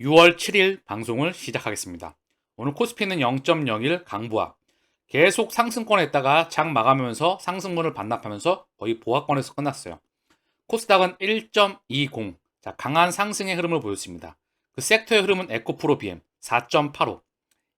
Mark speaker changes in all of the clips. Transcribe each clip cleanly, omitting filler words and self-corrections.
Speaker 1: 6월 7일 방송을 시작하겠습니다. 오늘 코스피는 0.01 강보합. 계속 상승권에 있다가 장 마감하면서 상승분을 반납하면서 거의 보합권에서 끝났어요. 코스닥은 1.20. 자, 강한 상승의 흐름을 보였습니다. 그 섹터의 흐름은 에코프로 BM 4.85.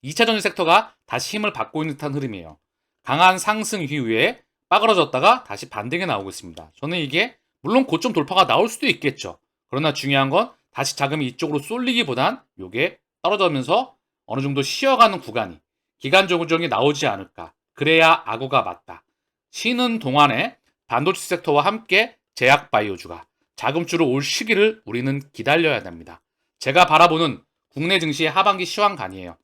Speaker 1: 2차 전지 섹터가 다시 힘을 받고 있는 듯한 흐름이에요. 강한 상승 이후에 빠그러졌다가 다시 반등에 나오고 있습니다. 저는 이게 물론 고점 돌파가 나올 수도 있겠죠. 그러나 중요한 건 다시 자금이 이쪽으로 쏠리기보단 이게 떨어지면서 어느 정도 쉬어가는 구간이 기간 조정이 나오지 않을까. 그래야 악우가 맞다. 쉬는 동안에 반도체 섹터와 함께 제약 바이오주가 자금줄을 올 시기를 우리는 기다려야 됩니다. 제가 바라보는 국내 증시의 하반기 시황간이에요.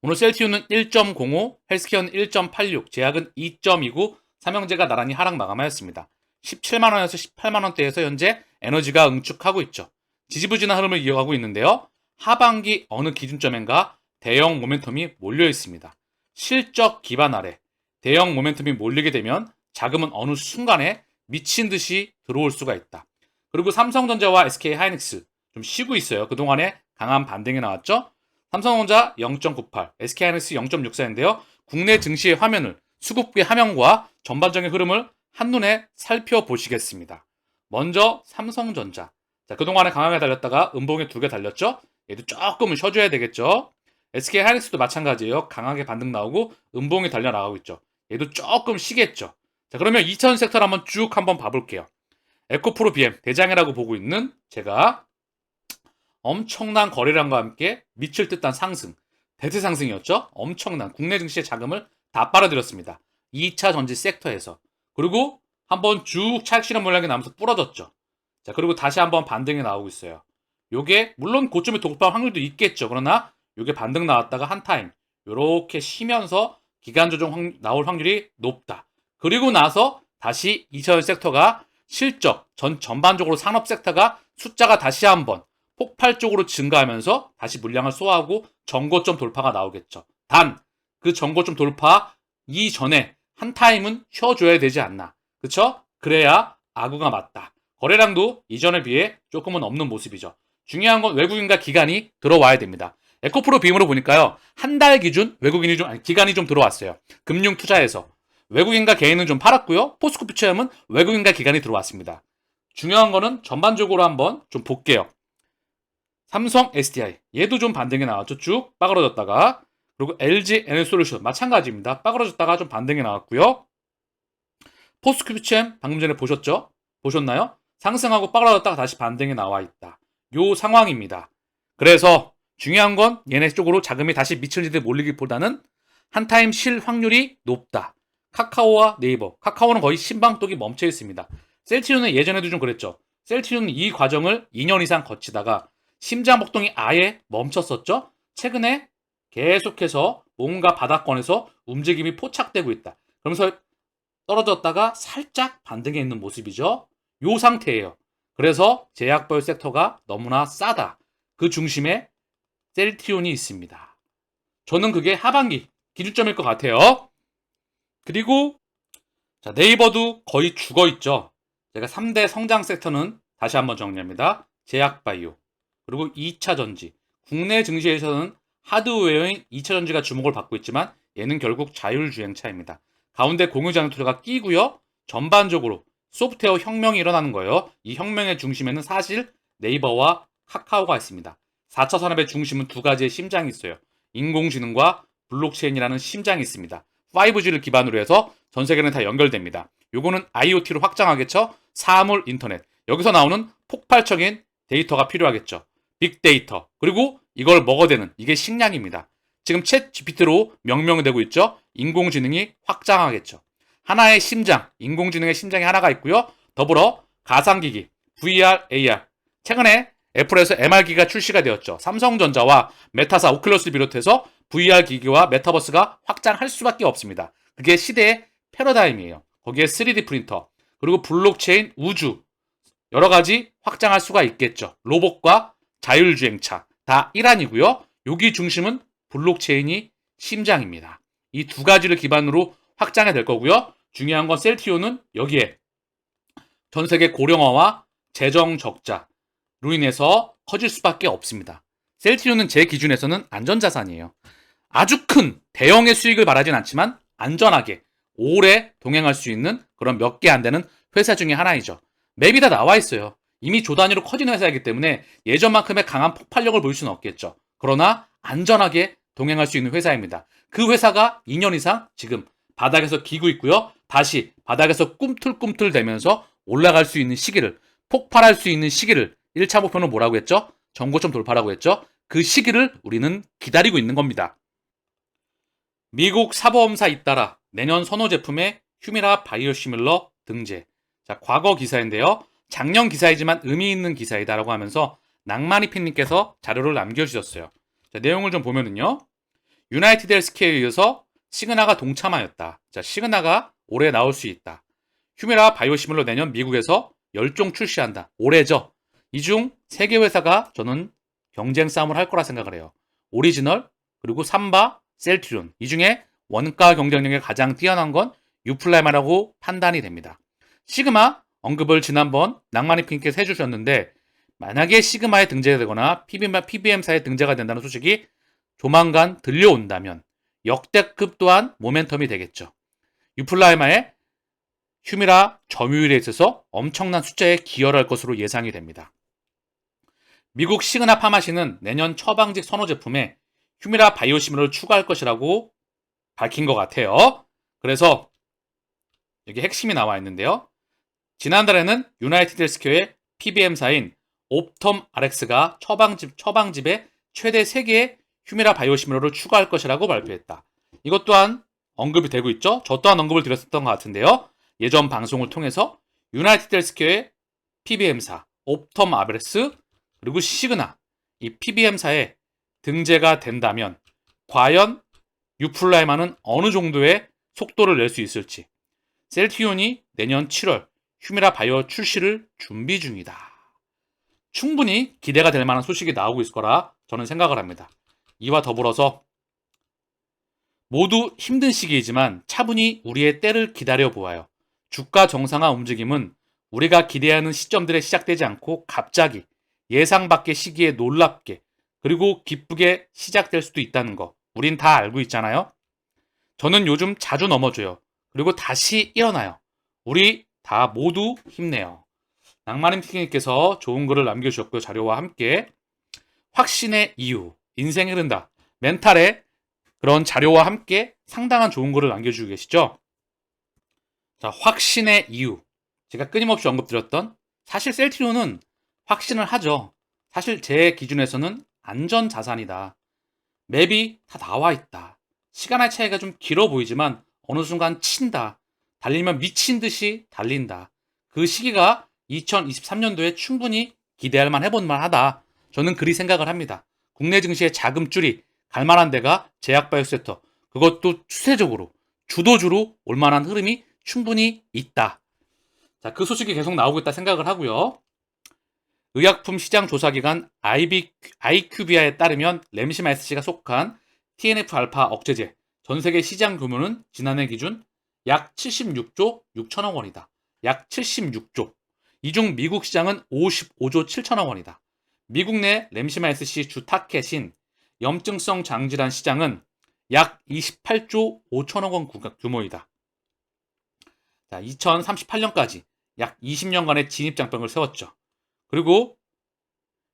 Speaker 1: 오늘 셀티움은 1.05, 헬스케어는 1.86, 제약은 2.29, 삼형제가 나란히 하락 마감하였습니다. 17만원에서 18만원대에서 현재 에너지가 응축하고 있죠. 지지부진한 흐름을 이어가고 있는데요. 하반기 어느 기준점인가 대형 모멘텀이 몰려 있습니다. 실적 기반 아래 대형 모멘텀이 몰리게 되면 자금은 어느 순간에 미친 듯이 들어올 수가 있다. 그리고 삼성전자와 SK하이닉스 좀 쉬고 있어요. 그동안에 강한 반등이 나왔죠. 삼성전자 0.98, SK하이닉스 0.64인데요. 국내 증시의 화면을 수급의 화면과 전반적인 흐름을 한눈에 살펴보시겠습니다. 먼저 삼성전자. 자, 그동안에 강하게 달렸다가 음봉에 2개 달렸죠. 얘도 조금은 쉬어줘야 되겠죠. SK하이닉스도 마찬가지예요. 강하게 반등 나오고 음봉이 달려나가고 있죠. 얘도 조금 쉬겠죠. 자, 그러면 2차전 섹터를 한번 봐볼게요. 에코프로 BM 대장이라고 보고 있는 제가 엄청난 거래량과 함께 미칠 듯한 상승, 대세 상승이었죠. 엄청난 국내 증시의 자금을 다 빨아들였습니다. 2차 전지 섹터에서. 그리고 한번 쭉 차익실현 물량이 나면서 부러졌죠. 자, 그리고 다시 한번 반등이 나오고 있어요. 요게 물론 고점에 돌파할 확률도 있겠죠. 그러나 요게 반등 나왔다가 한 타임 요렇게 쉬면서 기간 조정 나올 확률이 높다. 그리고 나서 다시 2차 전지 섹터가 실적 전반적으로 산업 섹터가 숫자가 다시 한번 폭발적으로 증가하면서 다시 물량을 소화하고 전고점 돌파가 나오겠죠. 단 그 전고점 돌파 이전에 한 타임은 쉬어줘야 되지 않나. 그쵸? 그래야 악우가 맞다. 거래량도 이전에 비해 조금은 없는 모습이죠. 중요한 건 외국인과 기관이 들어와야 됩니다. 에코프로 빔으로 보니까요. 한 달 기준 외국인이 기관이 좀 들어왔어요. 금융 투자에서. 외국인과 개인은 좀 팔았고요. 포스코 퓨처엠은 외국인과 기관이 들어왔습니다. 중요한 거는 전반적으로 한번 좀 볼게요. 삼성 SDI 얘도 좀 반등이 나왔죠. 쭉 빠그러졌다가 그리고 LG 에너지솔루션 마찬가지입니다. 빠그러졌다가 좀 반등이 나왔고요. 포스트큐비첸 방금 전에 보셨죠? 보셨나요? 상승하고 빠그러졌다가 다시 반등이 나와 있다. 요 상황입니다. 그래서 중요한 건 얘네 쪽으로 자금이 다시 미쳐지듯 몰리기보다는 한 타임 쉴 확률이 높다. 카카오와 네이버. 카카오는 거의 신방독이 멈춰 있습니다. 셀티움은 예전에도 좀 그랬죠. 셀티움은 이 과정을 2년 이상 거치다가 심장搏동이 아예 멈췄었죠. 최근에 계속해서 뭔가 바닥권에서 움직임이 포착되고 있다. 그러면서 떨어졌다가 살짝 반등해 있는 모습이죠. 요 상태예요. 그래서 제약바이오 섹터가 너무나 싸다. 그 중심에 셀티온이 있습니다. 저는 그게 하반기 기준점일 것 같아요. 그리고 자, 네이버도 거의 죽어 있죠. 제가 3대 성장 섹터는 다시 한번 정리합니다. 제약바이오, 그리고 2차 전지. 국내 증시에서는 하드웨어인 2차 전지가 주목을 받고 있지만 얘는 결국 자율주행차입니다. 가운데 공유장애 투자가 끼고요. 전반적으로 소프트웨어 혁명이 일어나는 거예요. 이 혁명의 중심에는 사실 네이버와 카카오가 있습니다. 4차 산업의 중심은 두 가지의 심장이 있어요. 인공지능과 블록체인이라는 심장이 있습니다. 5G를 기반으로 해서 전 세계는 다 연결됩니다. 요거는 IoT로 확장하겠죠. 사물 인터넷. 여기서 나오는 폭발적인 데이터가 필요하겠죠. 빅데이터. 그리고 이걸 먹어대는 이게 식량입니다. 지금 챗 GPT로 명명이 되고 있죠. 인공지능이 확장하겠죠. 하나의 심장, 인공지능의 심장이 하나가 있고요. 더불어 가상기기, VR, AR. 최근에 애플에서 MR기기가 출시가 되었죠. 삼성전자와 메타사, 오큘러스를 비롯해서 VR 기기와 메타버스가 확장할 수밖에 없습니다. 그게 시대의 패러다임이에요. 거기에 3D 프린터, 그리고 블록체인, 우주, 여러 가지 확장할 수가 있겠죠. 로봇과 자율주행차 다 일환이고요. 여기 중심은 블록체인이 심장입니다. 이 두 가지를 기반으로 확장이 될 거고요. 중요한 건 셀티오는 여기에 전 세계 고령화와 재정 적자로 인해서 커질 수밖에 없습니다. 셀트리온은 제 기준에서는 안전자산이에요. 아주 큰 대형의 수익을 바라진 않지만 안전하게 오래 동행할 수 있는 그런 몇 개 안 되는 회사 중에 하나이죠. 맵이 다 나와 있어요. 이미 조 단위로 커지는 회사이기 때문에 예전만큼의 강한 폭발력을 보일 수는 없겠죠. 그러나 안전하게 동행할 수 있는 회사입니다. 그 회사가 2년 이상 지금 바닥에서 기고 있고요. 다시 바닥에서 꿈틀꿈틀 대면서 올라갈 수 있는 시기를, 폭발할 수 있는 시기를, 1차 목표는 뭐라고 했죠? 전고점 돌파라고 했죠? 그 시기를 우리는 기다리고 있는 겁니다. 미국 사보험사 잇따라 내년 선호 제품에 휴미라 바이오시밀러 등재. 자, 과거 기사인데요. 작년 기사이지만 의미 있는 기사이다라고 하면서 낭만이핀님께서 자료를 남겨주셨어요. 자, 내용을 좀 보면은요. 유나이티드 헬스케어에 이어서 시그나가 동참하였다. 자, 시그나가 올해 나올 수 있다. 휴미라 바이오시밀러 내년 미국에서 열종 출시한다. 올해죠. 이 중 3개 회사가 저는 경쟁 싸움을 할 거라 생각을 해요. 오리지널, 그리고 삼바, 셀트리온. 이 중에 원가 경쟁력이 가장 뛰어난 건 유플라이마라고 판단이 됩니다. 시그마 언급을 지난번 낭만이핀께서 해주셨는데 만약에 시그마에 등재가 되거나 PBM사에 등재가 된다는 소식이 조만간 들려온다면 역대급 또한 모멘텀이 되겠죠. 유플라이마의 휴미라 점유율에 있어서 엄청난 숫자에 기여를 할 것으로 예상이 됩니다. 미국 시그나 파마시는 내년 처방직 선호 제품에 휴미라 바이오시밀러를 추가할 것이라고 밝힌 것 같아요. 그래서 여기 핵심이 나와 있는데요. 지난달에는 유나이티드 헬스케어의 PBM사인 옵텀 RX가 처방집에 최대 3개의 휴미라 바이오시밀러를 추가할 것이라고 발표했다. 이것 또한 언급이 되고 있죠. 저 또한 언급을 드렸었던 것 같은데요. 예전 방송을 통해서 유나이티드 헬스케어의 PBM사, 옵텀 RX, 그리고 시그나, 이 PBM사에 등재가 된다면 과연 유플라이마는 어느 정도의 속도를 낼 수 있을지. 셀트리온이 내년 7월 휴미라 바이오 출시를 준비 중이다. 충분히 기대가 될 만한 소식이 나오고 있을 거라 저는 생각을 합니다. 이와 더불어서 모두 힘든 시기이지만 차분히 우리의 때를 기다려 보아요. 주가 정상화 움직임은 우리가 기대하는 시점들에 시작되지 않고 갑자기 예상 밖의 시기에 놀랍게 그리고 기쁘게 시작될 수도 있다는 거 우린 다 알고 있잖아요. 저는 요즘 자주 넘어져요. 그리고 다시 일어나요. 우리 다 모두 힘내요. 낭만님께서 좋은 글을 남겨주셨고요. 자료와 함께 확신의 이유, 인생이 흐른다. 멘탈의 그런 자료와 함께 상당한 좋은 글을 남겨주고 계시죠. 자, 확신의 이유. 제가 끊임없이 언급드렸던 사실 셀트리온은 확신을 하죠. 사실 제 기준에서는 안전자산이다. 맵이 다 나와 있다. 시간의 차이가 좀 길어 보이지만 어느 순간 친다. 달리면 미친 듯이 달린다. 그 시기가 2023년도에 충분히 기대할 만 해볼 만하다. 저는 그리 생각을 합니다. 국내 증시의 자금줄이 갈 만한 데가 제약바이오 섹터. 그것도 추세적으로 주도주로 올 만한 흐름이 충분히 있다. 자, 그 소식이 계속 나오고 있다 생각을 하고요. 의약품 시장 조사기관 IQVIA에 따르면 램시마SC가 속한 TNF-알파 억제제 전 세계 시장 규모는 지난해 기준 약 76조 6천억 원이다. 약 76조. 이 중 미국 시장은 55조 7천억 원이다. 미국 내 램시마SC 주 타켓인 염증성 장질환 시장은 약 28조 5천억 원 규모이다. 자, 2038년까지 약 20년간의 진입장벽을 세웠죠. 그리고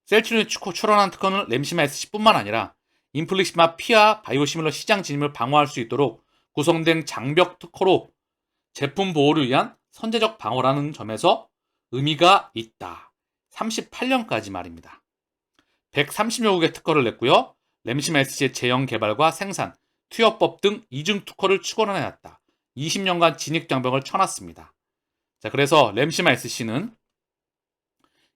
Speaker 1: 셀트리온이 출원한 특허는 램시마SC뿐만 아니라 인플릭시마 P와 바이오시밀러 시장 진입을 방어할 수 있도록 구성된 장벽 특허로 제품 보호를 위한 선제적 방어라는 점에서 의미가 있다. 38년까지 말입니다. 130여 국의 특허를 냈고요. 램시마SC의 제형 개발과 생산, 투여법 등 이중 특허를 추가해놨다. 20년간 진입장벽을 쳐놨습니다. 자, 그래서 램시마SC는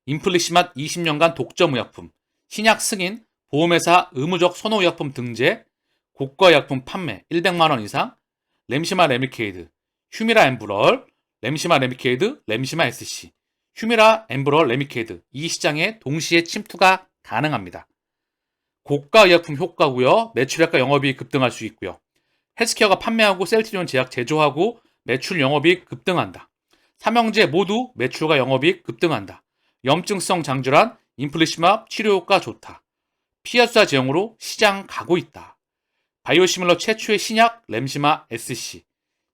Speaker 1: 인플릭시맛 20년간 독점 의약품, 신약 승인, 보험회사 의무적 선호 의약품 등재, 고가 의약품 판매 100만 원 이상, 램시마 레미케이드, 휴미라 엠브럴, 램시마 레미케이드, 램시마 SC, 휴미라 엠브럴 레미케이드 이 시장에 동시에 침투가 가능합니다. 고가 의약품 효과고요. 매출액과 영업이익 급등할 수 있고요. 헬스케어가 판매하고 셀트리온 제약 제조하고 매출 영업이익 급등한다. 삼형제 모두 매출과 영업이익 급등한다. 염증성 장질환 인플리시맙 치료 효과 좋다. 피하수사 제형으로 시장 가고 있다. 바이오시밀러 최초의 신약 램시마 SC.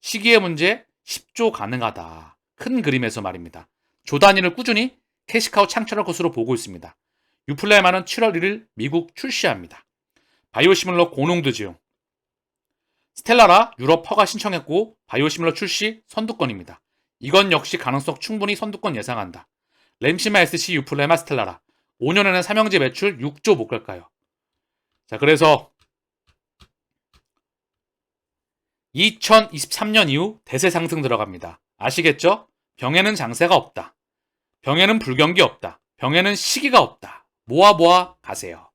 Speaker 1: 시기의 문제 10조 가능하다. 큰 그림에서 말입니다. 조 단위를 꾸준히 캐시카우 창출할 것으로 보고 있습니다. 유플레마는 7월 1일 미국 출시합니다. 바이오시밀러 고농도 지용. 스텔라라 유럽 허가 신청했고 바이오시밀러 출시 선두권입니다. 이건 역시 가능성 충분히 선두권 예상한다. 램시마 SC 유플레마 스텔라라 5년에는 삼형제 매출 6조 못 갈까요? 자, 그래서 2023년 이후 대세 상승 들어갑니다. 아시겠죠? 병에는 장세가 없다. 병에는 불경기 없다. 병에는 시기가 없다. 모아 가세요.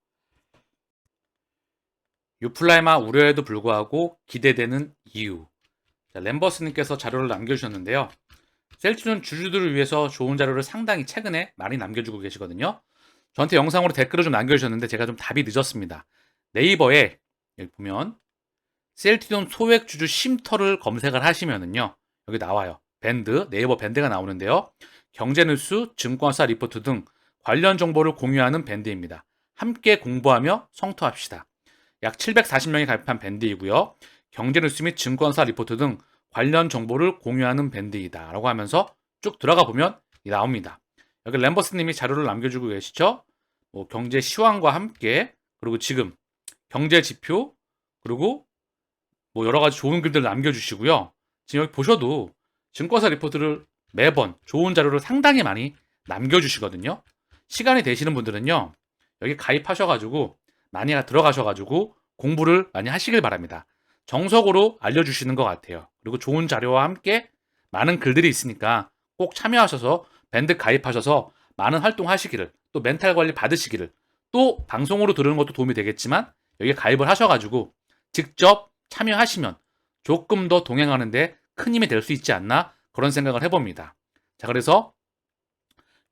Speaker 1: 유플라이마 우려에도 불구하고 기대되는 이유. 자, 램버스님께서 자료를 남겨주셨는데요. 셀트리온 주주들을 위해서 좋은 자료를 상당히 최근에 많이 남겨주고 계시거든요. 저한테 영상으로 댓글을 좀 남겨주셨는데 제가 좀 답이 늦었습니다. 네이버에 여기 보면 셀트리온 소액 주주 쉼터를 검색을 하시면은요. 여기 나와요. 밴드, 네이버 밴드가 나오는데요. 경제뉴스, 증권사 리포트 등 관련 정보를 공유하는 밴드입니다. 함께 공부하며 성토합시다. 약 740명이 가입한 밴드이고요. 경제뉴스 및 증권사 리포트 등 관련 정보를 공유하는 밴드이다 라고 하면서 쭉 들어가 보면 나옵니다. 여기 램버스님이 자료를 남겨주고 계시죠. 경제 시황과 함께 그리고 지금 경제 지표 그리고 여러 가지 좋은 글들 남겨주시고요. 지금 여기 보셔도 증권사 리포트를 매번 좋은 자료를 상당히 많이 남겨주시거든요. 시간이 되시는 분들은요. 여기 가입하셔가지고 많이 들어가셔가지고 공부를 많이 하시길 바랍니다. 정석으로 알려주시는 것 같아요. 그리고 좋은 자료와 함께 많은 글들이 있으니까 꼭 참여하셔서 밴드 가입하셔서 많은 활동하시기를 또 멘탈 관리 받으시기를 또 방송으로 들으는 것도 도움이 되겠지만 여기 가입을 하셔가지고 직접 참여하시면 조금 더 동행하는데 큰 힘이 될 수 있지 않나 그런 생각을 해봅니다. 자, 그래서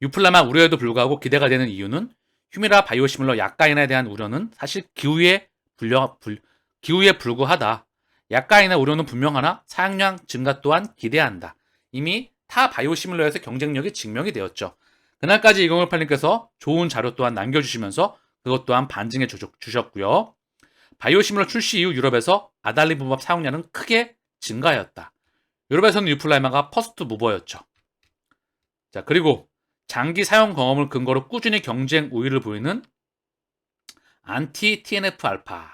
Speaker 1: 유플라마 우려에도 불구하고 기대가 되는 이유는 휴미라 바이오시밀러 약가인에 대한 우려는 사실 기후에 불구하다. 약가인의 우려는 분명하나 사용량 증가 또한 기대한다. 이미 타 바이오시밀러에서 경쟁력이 증명이 되었죠. 그날까지 2018님께서 좋은 자료 또한 남겨주시면서 그것 또한 반증해 주셨고요. 바이오시밀러 출시 이후 유럽에서 아달리부밥 사용량은 크게 증가하였다. 유럽에서는 유플라이마가 퍼스트 무버였죠. 자, 그리고 장기 사용 경험을 근거로 꾸준히 경쟁 우위를 보이는 안티 TNF 알파.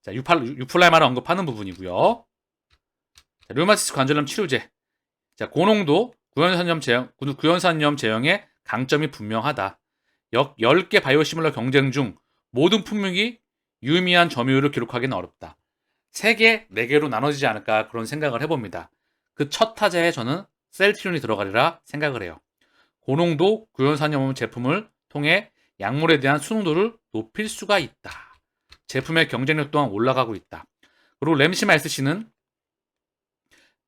Speaker 1: 자, 유플라이마를 언급하는 부분이고요. 자, 류마티스 관절염 치료제. 자, 고농도 구연산염 제형의 강점이 분명하다. 10개 바이오시밀러 경쟁 중 모든 품목이 유의미한 점유율을 기록하기는 어렵다. 3개, 4개로 나눠지지 않을까 그런 생각을 해봅니다. 그 첫 타자에 저는 셀트리온이 들어가리라 생각을 해요. 고농도 구연산염 제품을 통해 약물에 대한 순응도를 높일 수가 있다. 제품의 경쟁력 또한 올라가고 있다. 그리고 램시마 SC는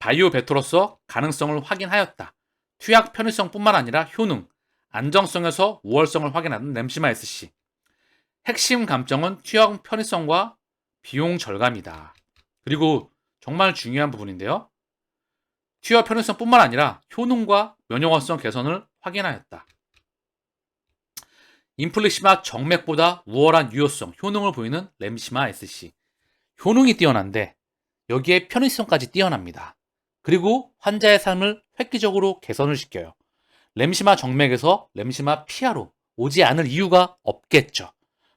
Speaker 1: 바이오 베터로서 가능성을 확인하였다. 투약 편의성뿐만 아니라 효능, 안정성에서 우월성을 확인하는 램시마 SC. 핵심 감점은 투약 편의성과 비용 절감이다. 그리고 정말 중요한 부분인데요. 투약 편의성뿐만 아니라 효능과 면역성성 개선을 확인하였다. 인플리시마 정맥보다 우월한 유효성, 효능을 보이는 램시마 SC. 효능이 뛰어난데 여기에 편의성까지 뛰어납니다. 그리고 환자의 삶을 획기적으로 개선을 시켜요. 램시마 정맥에서 램시마 피하로 오지 않을 이유가 없겠죠.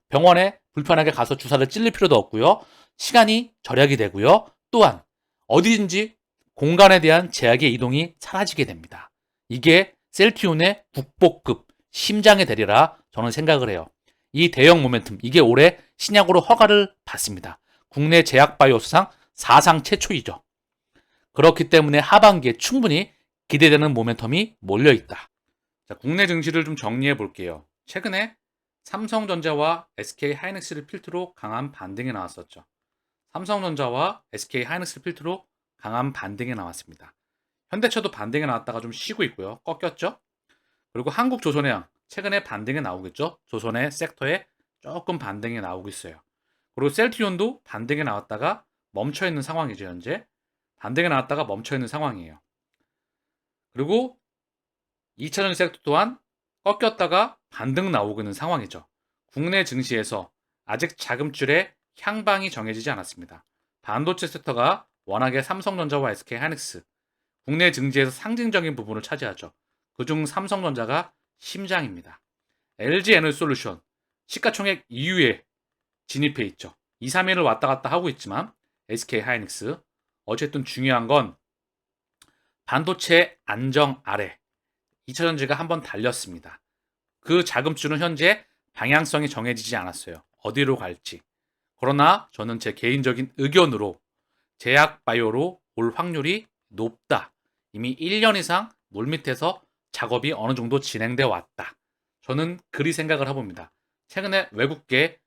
Speaker 1: 병원에 불편하게 가서 주사를 찔릴 필요도 없고요. 시간이 절약이 되고요. 또한 어디든지 공간에 대한 제약의 이동이 사라지게 됩니다. 이게 셀트리온의 국보급 심장의 대리라 저는 생각을 해요. 이 대형 모멘텀, 이게 올해 신약으로 허가를 받습니다. 국내 제약바이오스상 사상 최초이죠. 그렇기 때문에 하반기에 충분히 기대되는 모멘텀이 몰려있다. 자, 국내 증시를 좀 정리해 볼게요. 최근에 삼성전자와 SK하이닉스를 필두로 강한 반등이 나왔었죠. 삼성전자와 SK하이닉스를 필두로 강한 반등이 나왔습니다. 현대차도 반등이 나왔다가 좀 쉬고 있고요. 꺾였죠. 그리고 한국조선해양 최근에 반등이 나오겠죠. 조선의 섹터에 조금 반등이 나오고 있어요. 그리고 셀트리온도 반등이 나왔다가 멈춰있는 상황이죠. 현재 반등이 나왔다가 멈춰있는 상황이에요. 그리고 2차전지 섹터 또한 꺾였다가 반등 나오고 있는 상황이죠. 국내 증시에서 아직 자금줄의 향방이 정해지지 않았습니다. 반도체 섹터가 워낙에 삼성전자와 SK하이닉스, 국내 증시에서 상징적인 부분을 차지하죠. 그중 삼성전자가 심장입니다. LG에너지솔루션 시가총액 2위에 진입해 있죠. 2, 3위를 왔다 갔다 하고 있지만 SK하이닉스 어쨌든 중요한 건 반도체 안정 아래 2차전지가 한번 달렸습니다. 그 자금줄은 현재 방향성이 정해지지 않았어요. 어디로 갈지. 그러나 저는 제 개인적인 의견으로 제약바이오로 올 확률이 높다. 이미 1년 이상 물밑에서 작업이 어느 정도 진행되어 왔다. 저는 그리 생각을 해봅니다. 최근에 외국계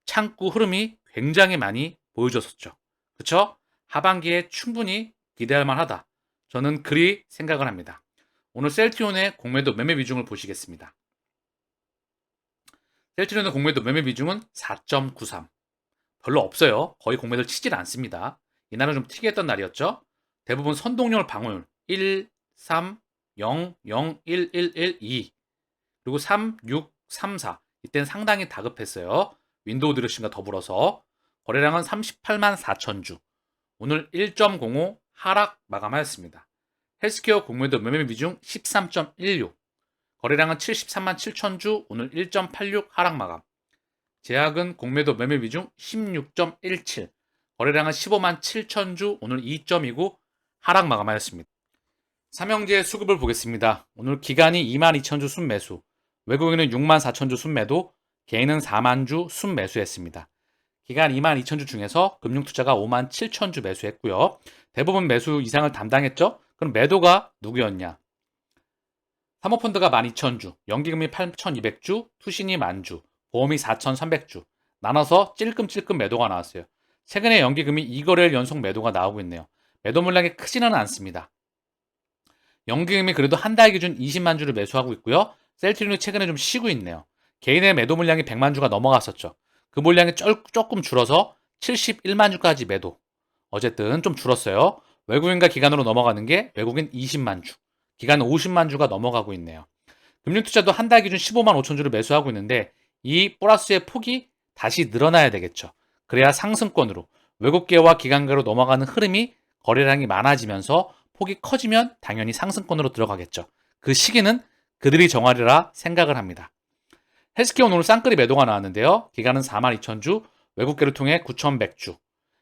Speaker 1: 창구 흐름이 굉장히 많이 보여줬었죠. 그쵸? 하반기에 충분히 기대할 만하다. 저는 그리 생각을 합니다. 오늘 셀트리온의 공매도 매매 비중을 보시겠습니다. 셀트리온의 공매도 매매 비중은 4.93. 별로 없어요. 거의 공매도를 치질 않습니다. 이날은 좀 특이했던 날이었죠. 대부분 선동률 방어율 1, 3, 0, 0, 1, 1, 1, 2 그리고 3, 6, 3, 4 이때는 상당히 다급했어요. 윈도우 드레싱과 더불어서 거래량은 38만 4천 주. 오늘 1.05 하락 마감하였습니다. 헬스케어 공매도 매매 비중 13.16. 거래량은 73만 7천 주. 오늘 1.86 하락 마감. 제약은 공매도 매매 비중 16.17. 거래량은 15만 7천 주. 오늘 2.29 하락 마감하였습니다. 삼형제 수급을 보겠습니다. 오늘 기간이 2만 2천 주 순매수, 외국인은 6만 4천 주 순매도, 개인은 4만 주 순매수했습니다. 기간 2만 2천 주 중에서 금융투자가 5만 7천 주 매수했고요. 대부분 매수 이상을 담당했죠. 그럼 매도가 누구였냐? 사모펀드가 12,000주, 연기금이 8,200주, 투신이 10,000주, 보험이 4,300주. 나눠서 찔끔찔끔 매도가 나왔어요. 최근에 연기금이 2거래일 연속 매도가 나오고 있네요. 매도 물량이 크지는 않습니다. 연기금이 그래도 한 달 기준 20만 주를 매수하고 있고요. 셀트리온이 최근에 좀 쉬고 있네요. 개인의 매도 물량이 100만 주가 넘어갔었죠. 그 물량이 조금 줄어서 71만 주까지 매도. 어쨌든 좀 줄었어요. 외국인과 기관으로 넘어가는 게 외국인 20만 주, 기관 50만 주가 넘어가고 있네요. 금융투자도 한 달 기준 15만 5천 주를 매수하고 있는데 이 플러스의 폭이 다시 늘어나야 되겠죠. 그래야 상승권으로 외국계와 기관계로 넘어가는 흐름이 거래량이 많아지면서 폭이 커지면 당연히 상승권으로 들어가겠죠. 그 시기는 그들이 정하리라 생각을 합니다. 헬스케어 오늘 쌍끌이 매도가 나왔는데요. 기간은 4만 2천 주, 외국계를 통해 9,100주,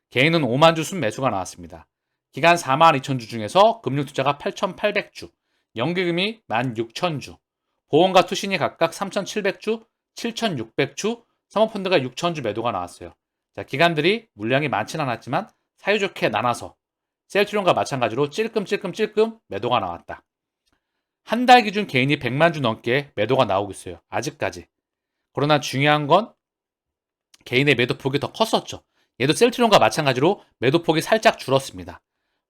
Speaker 1: 개인은 5만 주 순매수가 나왔습니다. 기간 4만 2천 주 중에서 금융투자가 8,800주, 연기금이 16,000주, 보험과 투신이 각각 3,700주, 7,600주, 사모펀드가 6,000주 매도가 나왔어요. 자, 기관들이 물량이 많지는 않았지만 사유좋게 나눠서 셀트리온과 마찬가지로 찔끔찔끔 매도가 나왔다. 한 달 기준 개인이 100만 주 넘게 매도가 나오고 있어요. 아직까지. 그러나 중요한 건 개인의 매도폭이 더 컸었죠. 얘도 셀트리온과 마찬가지로 매도폭이 살짝 줄었습니다.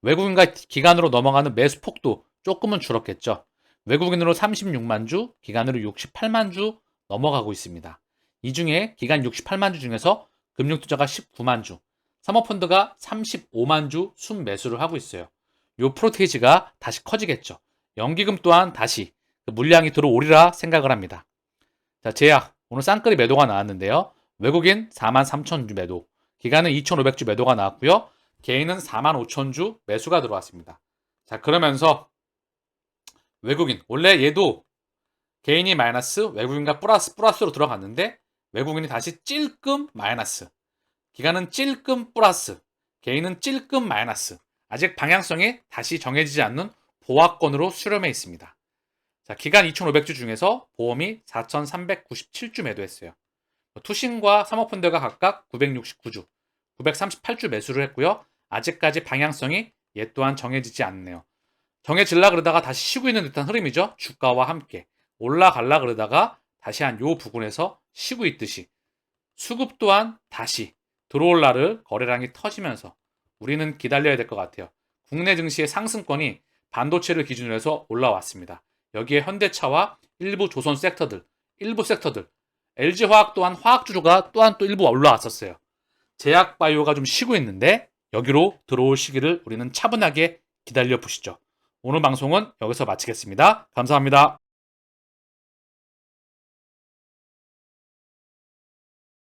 Speaker 1: 외국인과 기관으로 넘어가는 매수폭도 조금은 줄었겠죠. 외국인으로 36만 주, 기관으로 68만 주 넘어가고 있습니다. 이 중에 기관 68만 주 중에서 금융투자가 19만 주, 사모펀드가 35만 주 순매수를 하고 있어요. 요 프로테이지가 다시 커지겠죠. 연기금 또한 다시 그 물량이 들어오리라 생각을 합니다. 자, 제약 오늘 쌍끌이 매도가 나왔는데요. 외국인 4만 3천 주 매도, 기관은 2,500주 매도가 나왔고요. 개인은 4만 5천 주 매수가 들어왔습니다. 자, 그러면서 외국인 원래 얘도 개인이 마이너스, 외국인과 플러스로 들어갔는데 외국인이 다시 찔끔 마이너스, 기관은 찔끔 플러스, 개인은 찔끔 마이너스. 아직 방향성이 다시 정해지지 않는 보합권으로 수렴해 있습니다. 자, 기간 2,500주 중에서 보험이 4,397주 매도했어요. 투신과 사모펀드가 각각 969주, 938주 매수를 했고요. 아직까지 방향성이 얘 또한 정해지지 않네요. 정해질라 그러다가 다시 쉬고 있는 듯한 흐름이죠. 주가와 함께 올라갈라 그러다가 다시 한 요 부분에서 쉬고 있듯이 수급 또한 다시 들어올 날을 거래량이 터지면서 우리는 기다려야 될 것 같아요. 국내 증시의 상승권이 반도체를 기준으로 해서 올라왔습니다. 여기에 현대차와 일부 조선 섹터들, LG화학 또한 화학주주가 또한 또 일부 올라왔었어요. 제약바이오가 좀 쉬고 있는데 여기로 들어올 시기를 우리는 차분하게 기다려 보시죠. 오늘 방송은 여기서 마치겠습니다. 감사합니다.